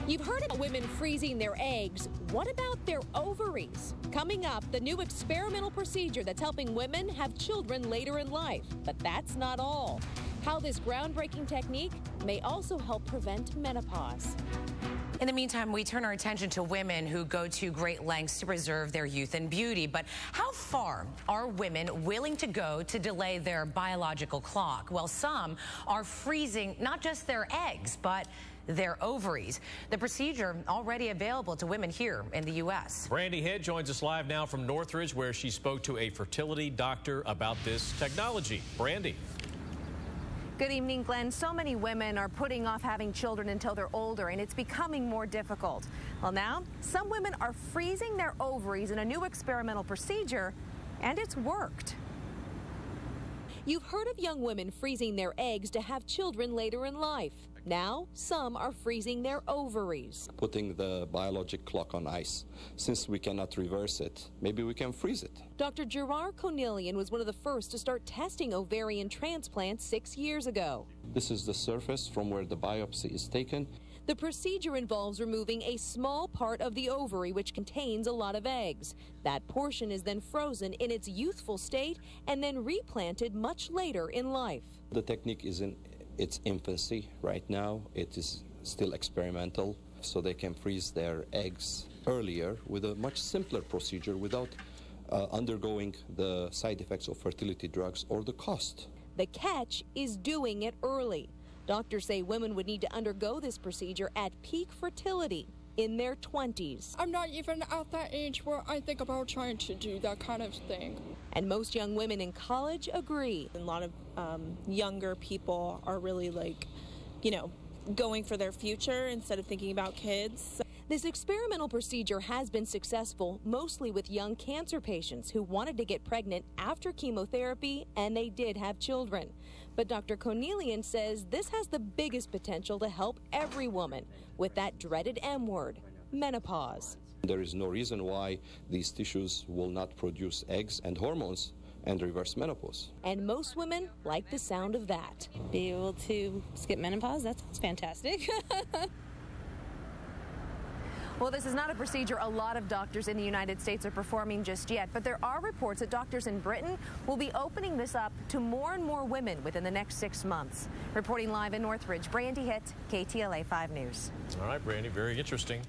You've heard about women freezing their eggs. What about their ovaries? Coming up, the new experimental procedure that's helping women have children later in life. But that's not all. How this groundbreaking technique may also help prevent menopause. In the meantime, we turn our attention to women who go to great lengths to preserve their youth and beauty. But how far are women willing to go to delay their biological clock? Well, some are freezing not just their eggs, but their ovaries. The procedure already available to women here in the U.S. Brandi Hitt joins us live now from Northridge, where she spoke to a fertility doctor about this technology. Brandi. Good evening, Glenn. So many women are putting off having children until they're older, and it's becoming more difficult. Well, now, some women are freezing their ovaries in a new experimental procedure, and it's worked. You've heard of young women freezing their eggs to have children later in life. Now, some are freezing their ovaries. Putting the biologic clock on ice. Since we cannot reverse it, maybe we can freeze it. Dr. Gerard Cornelian was one of the first to start testing ovarian transplants 6 years ago. This is the surface from where the biopsy is taken. The procedure involves removing a small part of the ovary, which contains a lot of eggs. That portion is then frozen in its youthful state and then replanted much later in life. The technique is in its infancy right now. It is still experimental, so they can freeze their eggs earlier with a much simpler procedure without undergoing the side effects of fertility drugs or the cost. The catch is doing it early. Doctors say women would need to undergo this procedure at peak fertility in their 20s. I'm not even at that age where I think about trying to do that kind of thing. And most young women in college agree. A lot of younger people are really going for their future instead of thinking about kids. This experimental procedure has been successful, mostly with young cancer patients who wanted to get pregnant after chemotherapy, and they did have children. But Dr. Cornelian says this has the biggest potential to help every woman with that dreaded M word, menopause. There is no reason why these tissues will not produce eggs and hormones and reverse menopause. And most women like the sound of that. Be able to skip menopause, that's fantastic. Well, this is not a procedure a lot of doctors in the United States are performing just yet, but there are reports that doctors in Britain will be opening this up to more and more women within the next 6 months. Reporting live in Northridge, Brandi Hitt, KTLA 5 News. All right, Brandi, very interesting.